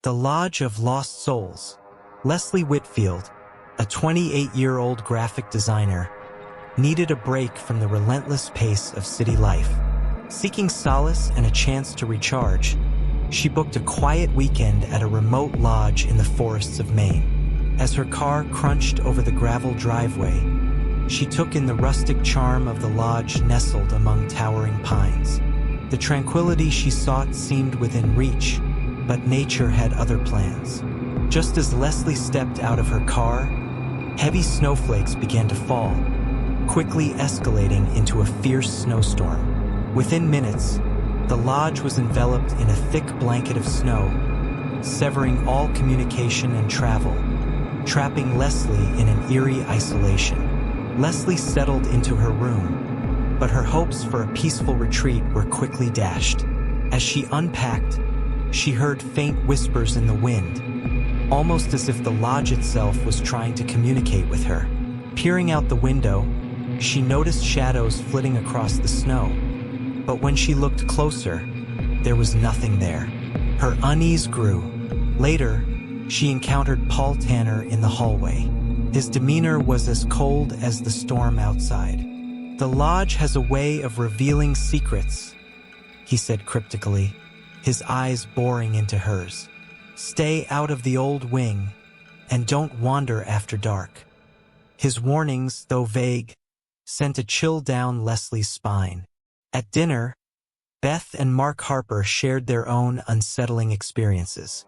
The Lodge of Lost Souls. Leslie Whitfield, a 28-year-old graphic designer, needed a break from the relentless pace of city life. Seeking solace and a chance to recharge, she booked a quiet weekend at a remote lodge in the forests of Maine. As her car crunched over the gravel driveway, she took in the rustic charm of the lodge nestled among towering pines. The tranquility she sought seemed within reach, but nature had other plans. Just as Leslie stepped out of her car, heavy snowflakes began to fall, quickly escalating into a fierce snowstorm. Within minutes, the lodge was enveloped in a thick blanket of snow, severing all communication and travel, trapping Leslie in an eerie isolation. Leslie settled into her room, but her hopes for a peaceful retreat were quickly dashed. As she unpacked, she heard faint whispers in the wind, almost as if the lodge itself was trying to communicate with her. Peering out the window, she noticed shadows flitting across the snow, but when she looked closer, there was nothing there. Her unease grew. Later, she encountered Paul Tanner in the hallway. His demeanor was as cold as the storm outside. "The lodge has a way of revealing secrets," he said cryptically, his eyes boring into hers. "Stay out of the old wing, and don't wander after dark." His warnings, though vague, sent a chill down Leslie's spine. At dinner, Beth and Mark Harper shared their own unsettling experiences.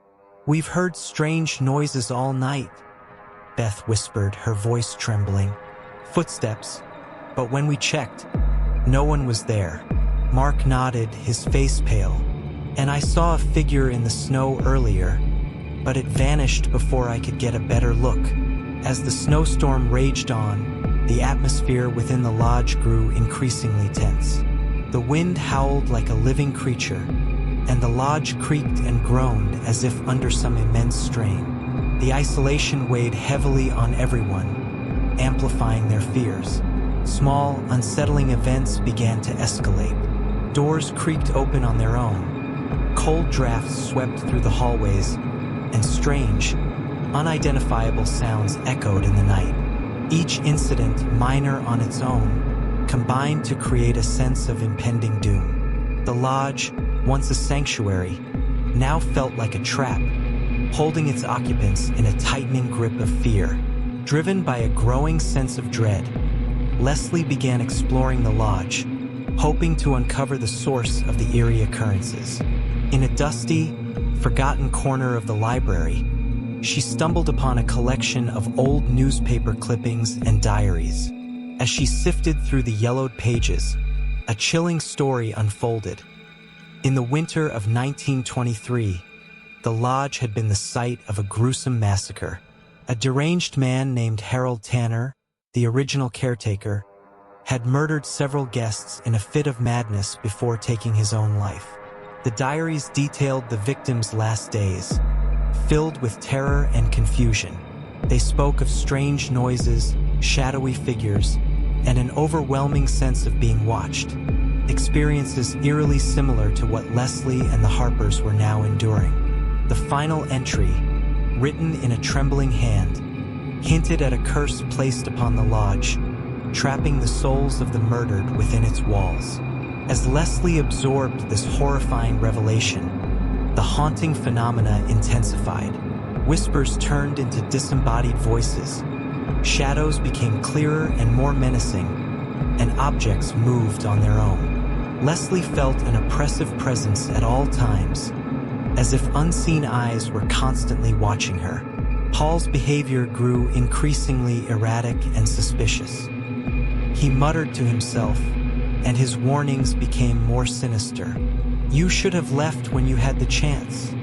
"We've heard strange noises all night," Beth whispered, her voice trembling. "Footsteps, but when we checked, no one was there." Mark nodded, his face pale. "And I saw a figure in the snow earlier, but it vanished before I could get a better look." As the snowstorm raged on, the atmosphere within the lodge grew increasingly tense. The wind howled like a living creature, and the lodge creaked and groaned as if under some immense strain. The isolation weighed heavily on everyone, amplifying their fears. Small, unsettling events began to escalate. Doors creaked open on their own. Cold drafts swept through the hallways, and strange, unidentifiable sounds echoed in the night. Each incident, minor on its own, combined to create a sense of impending doom. The lodge, once a sanctuary, now felt like a trap, holding its occupants in a tightening grip of fear. Driven by a growing sense of dread, Leslie began exploring the lodge, hoping to uncover the source of the eerie occurrences. In a dusty, forgotten corner of the library, she stumbled upon a collection of old newspaper clippings and diaries. As she sifted through the yellowed pages, a chilling story unfolded. In the winter of 1923, the lodge had been the site of a gruesome massacre. A deranged man named Harold Tanner, the original caretaker, had murdered several guests in a fit of madness before taking his own life. The diaries detailed the victims' last days, filled with terror and confusion. They spoke of strange noises, shadowy figures, and an overwhelming sense of being watched, experiences eerily similar to what Leslie and the Harpers were now enduring. The final entry, written in a trembling hand, hinted at a curse placed upon the lodge, trapping the souls of the murdered within its walls. As Leslie absorbed this horrifying revelation, the haunting phenomena intensified. Whispers turned into disembodied voices, shadows became clearer and more menacing, and objects moved on their own. Leslie felt an oppressive presence at all times, as if unseen eyes were constantly watching her. Paul's behavior grew increasingly erratic and suspicious. He muttered to himself, and his warnings became more sinister. "You should have left when you had the chance,"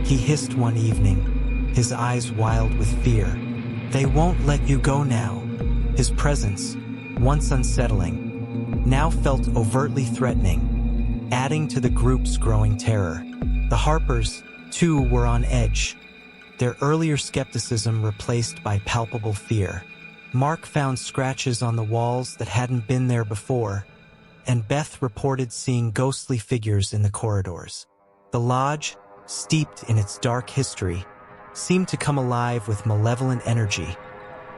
he hissed one evening, his eyes wild with fear. "They won't let you go now." His presence, once unsettling, now felt overtly threatening, adding to the group's growing terror. The Harpers, too, were on edge, their earlier skepticism replaced by palpable fear. Mark found scratches on the walls that hadn't been there before, and Beth reported seeing ghostly figures in the corridors. The lodge, steeped in its dark history, seemed to come alive with malevolent energy,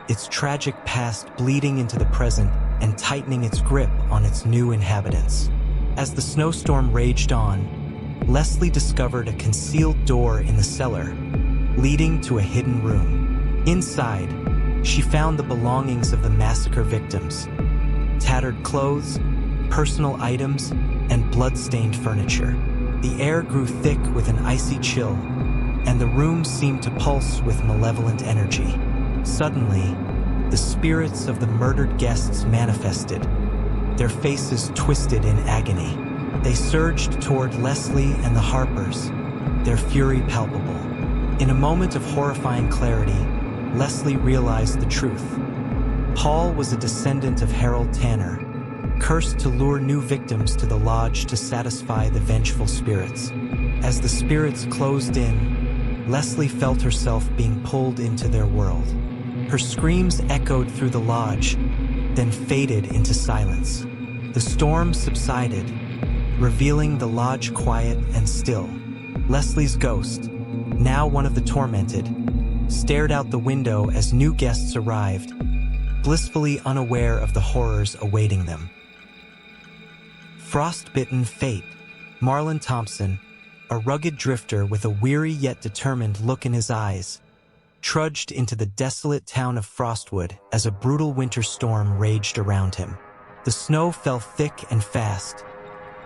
its tragic past bleeding into the present and tightening its grip on its new inhabitants. As the snowstorm raged on, Leslie discovered a concealed door in the cellar, leading to a hidden room. Inside, she found the belongings of the massacre victims: tattered clothes, personal items, and blood-stained furniture. The air grew thick with an icy chill, and the room seemed to pulse with malevolent energy. Suddenly, the spirits of the murdered guests manifested, their faces twisted in agony. They surged toward Leslie and the Harpers, their fury palpable. In a moment of horrifying clarity, Leslie realized the truth. Paul was a descendant of Harold Tanner, cursed to lure new victims to the lodge to satisfy the vengeful spirits. As the spirits closed in, Leslie felt herself being pulled into their world. Her screams echoed through the lodge, then faded into silence. The storm subsided, revealing the lodge quiet and still. Leslie's ghost, now one of the tormented, stared out the window as new guests arrived, blissfully unaware of the horrors awaiting them. Frostbitten fate. Marlon Thompson, a rugged drifter with a weary yet determined look in his eyes, trudged into the desolate town of Frostwood as a brutal winter storm raged around him. The snow fell thick and fast,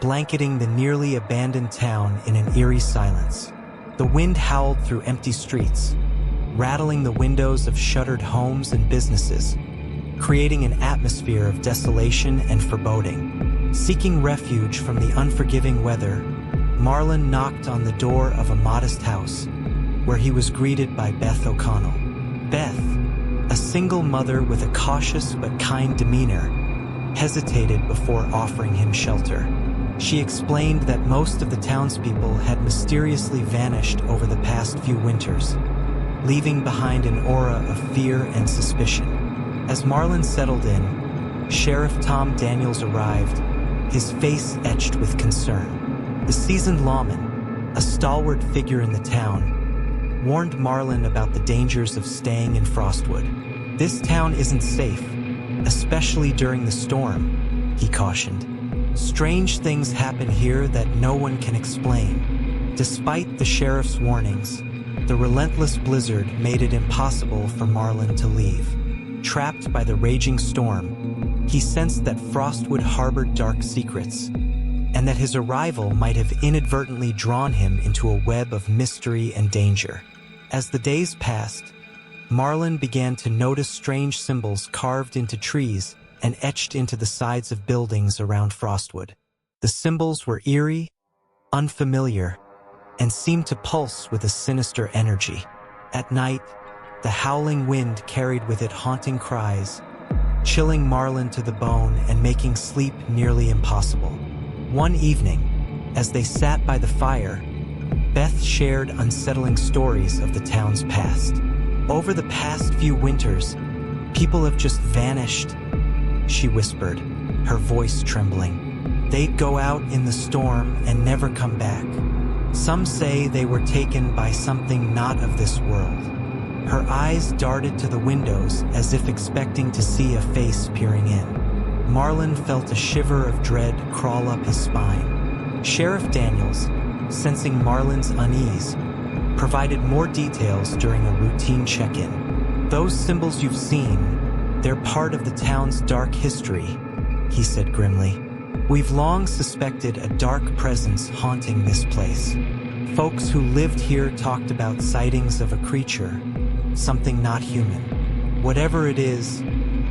blanketing the nearly abandoned town in an eerie silence. The wind howled through empty streets, rattling the windows of shuttered homes and businesses, creating an atmosphere of desolation and foreboding. Seeking refuge from the unforgiving weather, Marlon knocked on the door of a modest house, where he was greeted by Beth O'Connell. Beth, a single mother with a cautious but kind demeanor, hesitated before offering him shelter. She explained that most of the townspeople had mysteriously vanished over the past few winters, leaving behind an aura of fear and suspicion. As Marlon settled in, Sheriff Tom Daniels arrived, his face etched with concern. The seasoned lawman, a stalwart figure in the town, warned Marlon about the dangers of staying in Frostwood. "This town isn't safe, especially during the storm," he cautioned. "Strange things happen here that no one can explain." Despite the sheriff's warnings, the relentless blizzard made it impossible for Marlon to leave. Trapped by the raging storm, he sensed that Frostwood harbored dark secrets, and that his arrival might have inadvertently drawn him into a web of mystery and danger. As the days passed, Marlon began to notice strange symbols carved into trees and etched into the sides of buildings around Frostwood. The symbols were eerie, unfamiliar, and seemed to pulse with a sinister energy. At night, the howling wind carried with it haunting cries, chilling Marlon to the bone and making sleep nearly impossible. One evening, as they sat by the fire, Beth shared unsettling stories of the town's past. "Over the past few winters, people have just vanished," she whispered, her voice trembling. "They'd go out in the storm and never come back. Some say they were taken by something not of this world." Her eyes darted to the windows as if expecting to see a face peering in. Marlon felt a shiver of dread crawl up his spine. Sheriff Daniels, sensing Marlon's unease, provided more details during a routine check-in. "Those symbols you've seen, they're part of the town's dark history," he said grimly. "We've long suspected a dark presence haunting this place. Folks who lived here talked about sightings of a creature, something not human. Whatever it is,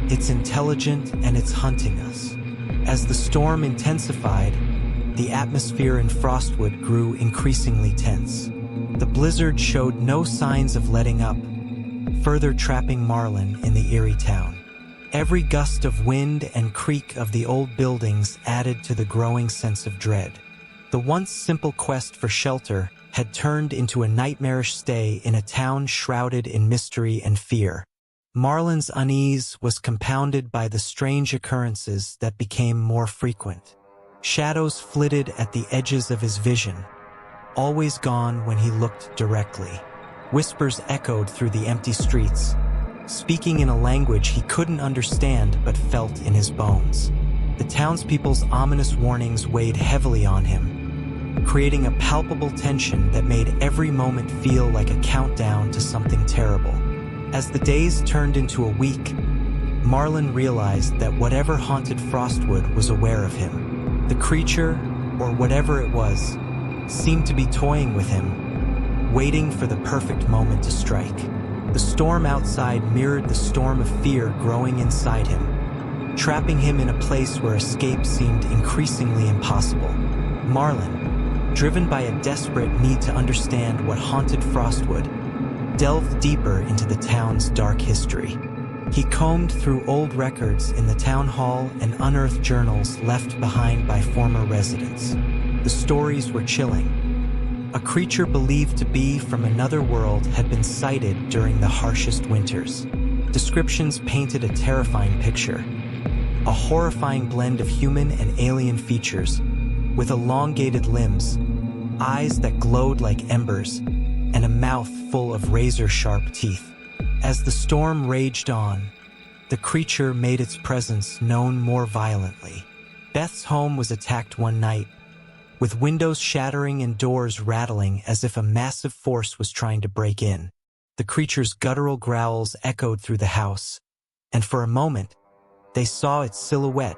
it's intelligent and it's hunting us." As the storm intensified, the atmosphere in Frostwood grew increasingly tense. The blizzard showed no signs of letting up, further trapping Marlon in the eerie town. Every gust of wind and creak of the old buildings added to the growing sense of dread. The once simple quest for shelter had turned into a nightmarish stay in a town shrouded in mystery and fear. Marlon's unease was compounded by the strange occurrences that became more frequent. Shadows flitted at the edges of his vision, always gone when he looked directly. Whispers echoed through the empty streets, speaking in a language he couldn't understand but felt in his bones. The townspeople's ominous warnings weighed heavily on him, creating a palpable tension that made every moment feel like a countdown to something terrible. As the days turned into a week, Marlin realized that whatever haunted Frostwood was aware of him. The creature, or whatever it was, seemed to be toying with him, waiting for the perfect moment to strike. The storm outside mirrored the storm of fear growing inside him, trapping him in a place where escape seemed increasingly impossible. Marlin, driven by a desperate need to understand what haunted Frostwood, delved deeper into the town's dark history. He combed through old records in the town hall and unearthed journals left behind by former residents. The stories were chilling. A creature believed to be from another world had been sighted during the harshest winters. Descriptions painted a terrifying picture. A horrifying blend of human and alien features, with elongated limbs, eyes that glowed like embers, and a mouth full of razor-sharp teeth. As the storm raged on, the creature made its presence known more violently. Beth's home was attacked one night, with windows shattering and doors rattling as if a massive force was trying to break in. The creature's guttural growls echoed through the house, and for a moment, they saw its silhouette,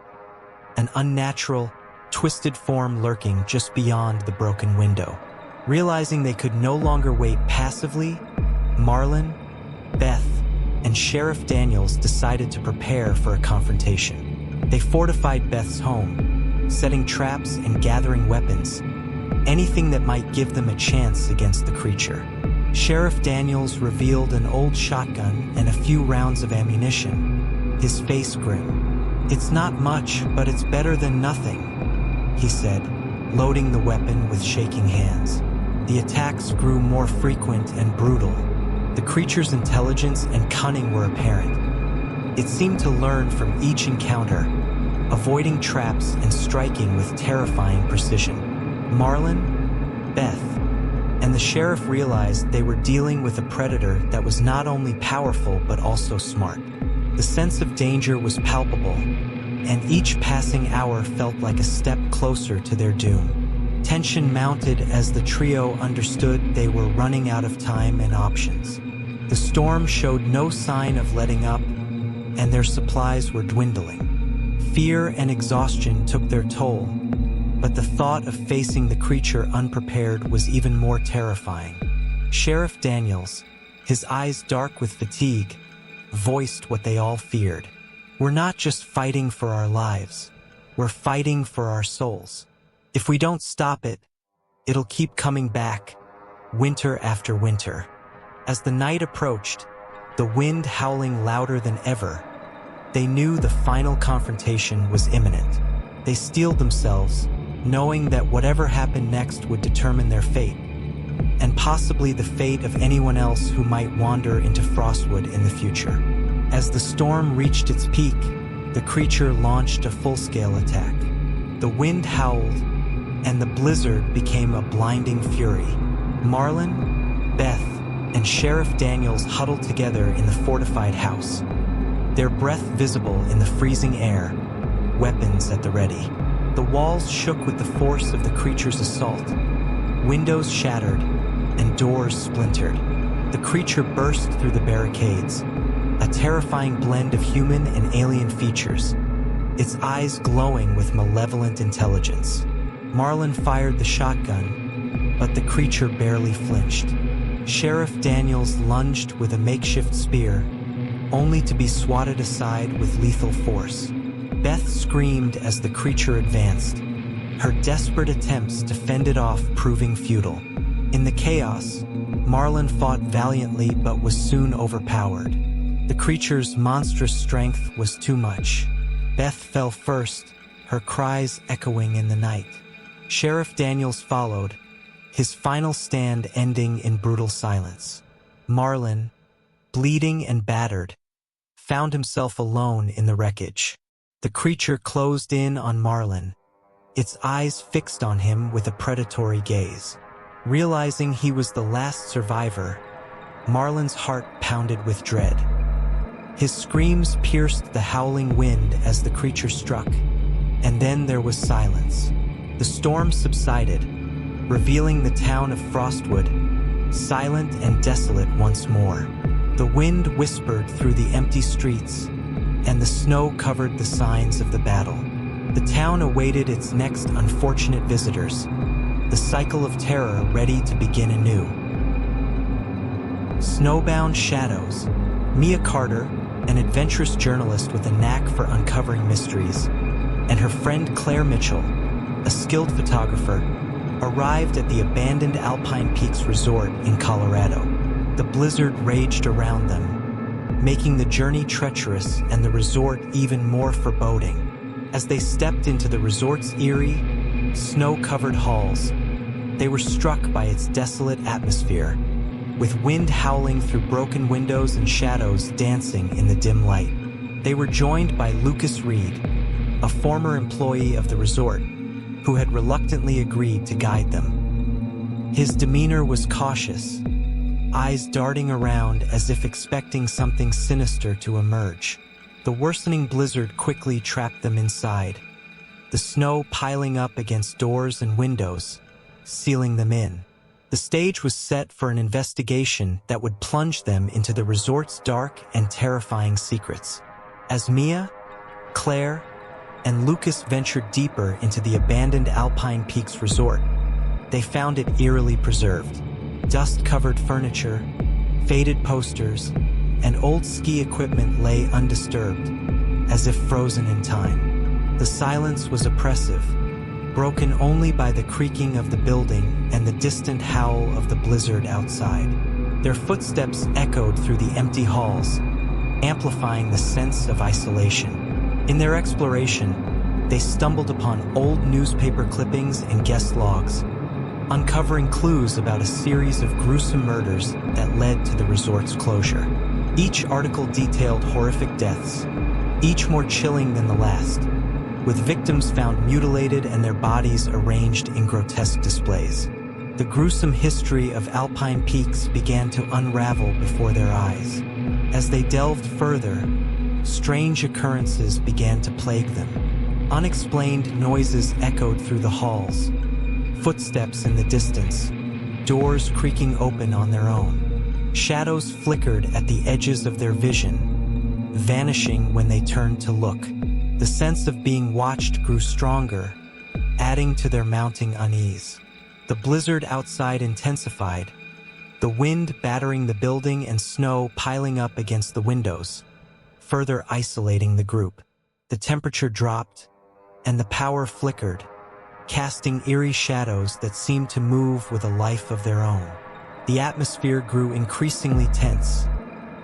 an unnatural, twisted form lurking just beyond the broken window. Realizing they could no longer wait passively, Marlin, Beth, and Sheriff Daniels decided to prepare for a confrontation. They fortified Beth's home, setting traps and gathering weapons, anything that might give them a chance against the creature. Sheriff Daniels revealed an old shotgun and a few rounds of ammunition, his face grim. "It's not much, but it's better than nothing," he said, loading the weapon with shaking hands. The attacks grew more frequent and brutal. The creature's intelligence and cunning were apparent. It seemed to learn from each encounter, avoiding traps and striking with terrifying precision. Marlin, Beth, and the sheriff realized they were dealing with a predator that was not only powerful but also smart. The sense of danger was palpable, and each passing hour felt like a step closer to their doom. Tension mounted as the trio understood they were running out of time and options. The storm showed no sign of letting up, and their supplies were dwindling. Fear and exhaustion took their toll, but the thought of facing the creature unprepared was even more terrifying. Sheriff Daniels, his eyes dark with fatigue, voiced what they all feared. "We're not just fighting for our lives, we're fighting for our souls. If we don't stop it, it'll keep coming back, winter after winter." As the night approached, the wind howling louder than ever, they knew the final confrontation was imminent. They steeled themselves, knowing that whatever happened next would determine their fate, and possibly the fate of anyone else who might wander into Frostwood in the future. As the storm reached its peak, the creature launched a full-scale attack. The wind howled, and the blizzard became a blinding fury. Marlin, Beth, and Sheriff Daniels huddled together in the fortified house, their breath visible in the freezing air, weapons at the ready. The walls shook with the force of the creature's assault. Windows shattered, and doors splintered. The creature burst through the barricades, a terrifying blend of human and alien features, its eyes glowing with malevolent intelligence. Marlin fired the shotgun, but the creature barely flinched. Sheriff Daniels lunged with a makeshift spear, only to be swatted aside with lethal force. Beth screamed as the creature advanced, her desperate attempts to fend it off proving futile. In the chaos, Marlin fought valiantly but was soon overpowered. The creature's monstrous strength was too much. Beth fell first, her cries echoing in the night. Sheriff Daniels followed, his final stand ending in brutal silence. Marlin, bleeding and battered, found himself alone in the wreckage. The creature closed in on Marlin, its eyes fixed on him with a predatory gaze. Realizing he was the last survivor, Marlon's heart pounded with dread. His screams pierced the howling wind as the creature struck, and then there was silence. The storm subsided, revealing the town of Frostwood, silent and desolate once more. The wind whispered through the empty streets, and the snow covered the signs of the battle. The town awaited its next unfortunate visitors, the cycle of terror ready to begin anew. Snowbound Shadows. Mia Carter, an adventurous journalist with a knack for uncovering mysteries, and her friend Claire Mitchell, a skilled photographer, arrived at the abandoned Alpine Peaks Resort in Colorado. The blizzard raged around them, making the journey treacherous and the resort even more foreboding. As they stepped into the resort's eerie, snow-covered halls, they were struck by its desolate atmosphere, with wind howling through broken windows and shadows dancing in the dim light. They were joined by Lucas Reed, a former employee of the resort, who had reluctantly agreed to guide them. His demeanor was cautious, eyes darting around as if expecting something sinister to emerge. The worsening blizzard quickly trapped them inside, the snow piling up against doors and windows, sealing them in. The stage was set for an investigation that would plunge them into the resort's dark and terrifying secrets. As Mia, Claire, and Lucas ventured deeper into the abandoned Alpine Peaks Resort, they found it eerily preserved. Dust-covered furniture, faded posters, and old ski equipment lay undisturbed, as if frozen in time. The silence was oppressive, broken only by the creaking of the building and the distant howl of the blizzard outside. Their footsteps echoed through the empty halls, amplifying the sense of isolation. In their exploration, they stumbled upon old newspaper clippings and guest logs, uncovering clues about a series of gruesome murders that led to the resort's closure. Each article detailed horrific deaths, each more chilling than the last, with victims found mutilated and their bodies arranged in grotesque displays. The gruesome history of Alpine Peaks began to unravel before their eyes. As they delved further, strange occurrences began to plague them. Unexplained noises echoed through the halls, footsteps in the distance, doors creaking open on their own. Shadows flickered at the edges of their vision, vanishing when they turned to look. The sense of being watched grew stronger, adding to their mounting unease. The blizzard outside intensified, the wind battering the building and snow piling up against the windows, further isolating the group. The temperature dropped, and the power flickered, casting eerie shadows that seemed to move with a life of their own. The atmosphere grew increasingly tense,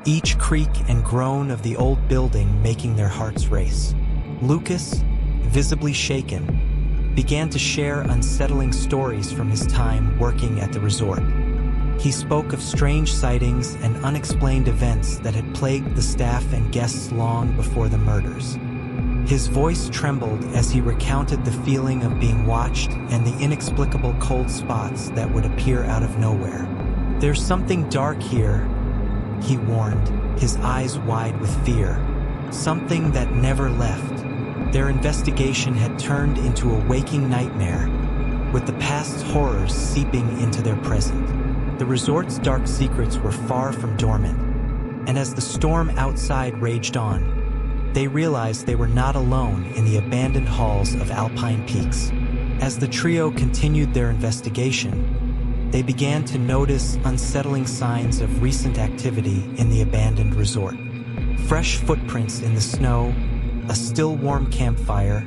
each creak and groan of the old building making their hearts race. Lucas, visibly shaken, began to share unsettling stories from his time working at the resort. He spoke of strange sightings and unexplained events that had plagued the staff and guests long before the murders. His voice trembled as he recounted the feeling of being watched and the inexplicable cold spots that would appear out of nowhere. "There's something dark here," he warned, his eyes wide with fear. Something that never left. Their investigation had turned into a waking nightmare, with the past's horrors seeping into their present. The resort's dark secrets were far from dormant, and as the storm outside raged on, they realized they were not alone in the abandoned halls of Alpine Peaks. As the trio continued their investigation, they began to notice unsettling signs of recent activity in the abandoned resort. Fresh footprints in the snow, a still warm campfire,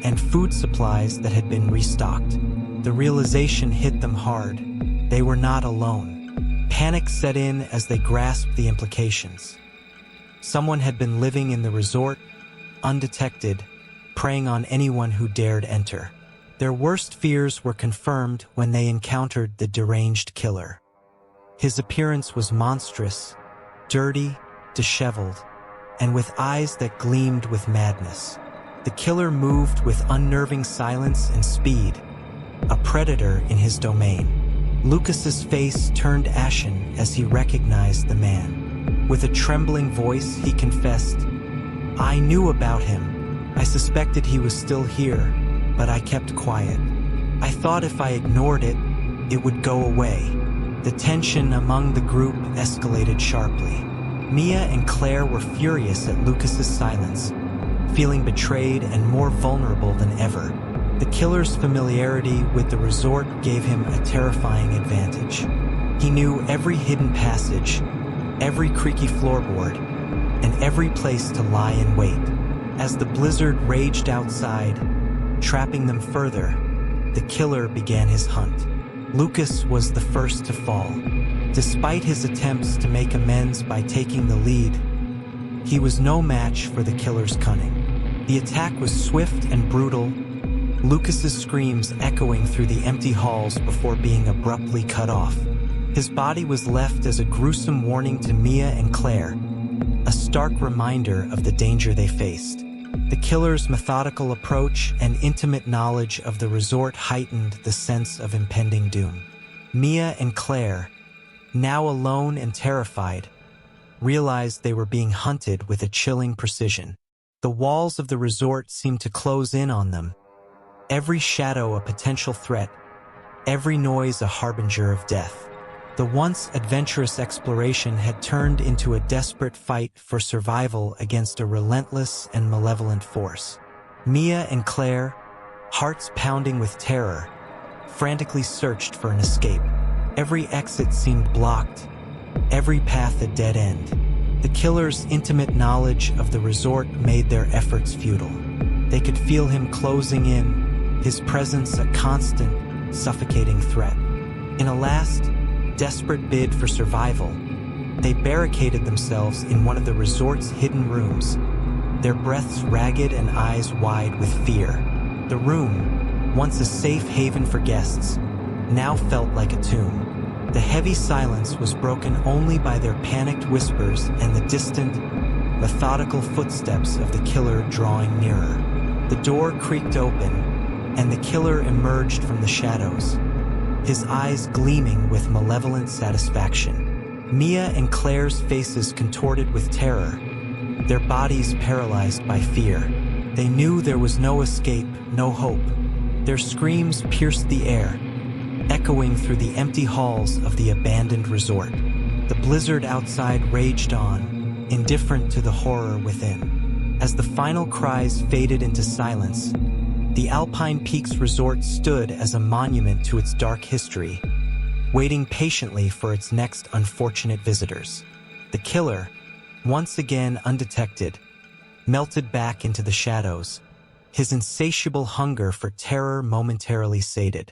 and food supplies that had been restocked. The realization hit them hard. They were not alone. Panic set in as they grasped the implications. Someone had been living in the resort, undetected, preying on anyone who dared enter. Their worst fears were confirmed when they encountered the deranged killer. His appearance was monstrous, dirty, disheveled, and with eyes that gleamed with madness. The killer moved with unnerving silence and speed, a predator in his domain. Lucas's face turned ashen as he recognized the man. With a trembling voice, he confessed, "I knew about him. I suspected he was still here, but I kept quiet. I thought if I ignored it, it would go away." The tension among the group escalated sharply. Mia and Claire were furious at Lucas's silence, feeling betrayed and more vulnerable than ever. The killer's familiarity with the resort gave him a terrifying advantage. He knew every hidden passage, every creaky floorboard, and every place to lie in wait. As the blizzard raged outside, trapping them further, the killer began his hunt. Lucas was the first to fall. Despite his attempts to make amends by taking the lead, he was no match for the killer's cunning. The attack was swift and brutal, Lucas's screams echoing through the empty halls before being abruptly cut off. His body was left as a gruesome warning to Mia and Claire, a stark reminder of the danger they faced. The killer's methodical approach and intimate knowledge of the resort heightened the sense of impending doom. Mia and Claire, now alone and terrified, realized they were being hunted with a chilling precision. The walls of the resort seemed to close in on them, every shadow a potential threat, every noise a harbinger of death. The once adventurous exploration had turned into a desperate fight for survival against a relentless and malevolent force. Mia and Claire, hearts pounding with terror, frantically searched for an escape. Every exit seemed blocked, every path a dead end. The killer's intimate knowledge of the resort made their efforts futile. They could feel him closing in, his presence a constant, suffocating threat. In a last, desperate bid for survival, they barricaded themselves in one of the resort's hidden rooms, their breaths ragged and eyes wide with fear. The room, once a safe haven for guests, now felt like a tomb. The heavy silence was broken only by their panicked whispers and the distant, methodical footsteps of the killer drawing nearer. The door creaked open, and the killer emerged from the shadows, his eyes gleaming with malevolent satisfaction. Mia and Claire's faces contorted with terror, their bodies paralyzed by fear. They knew there was no escape, no hope. Their screams pierced the air, echoing through the empty halls of the abandoned resort. The blizzard outside raged on, indifferent to the horror within. As the final cries faded into silence, the Alpine Peaks Resort stood as a monument to its dark history, waiting patiently for its next unfortunate visitors. The killer, once again undetected, melted back into the shadows, his insatiable hunger for terror momentarily sated.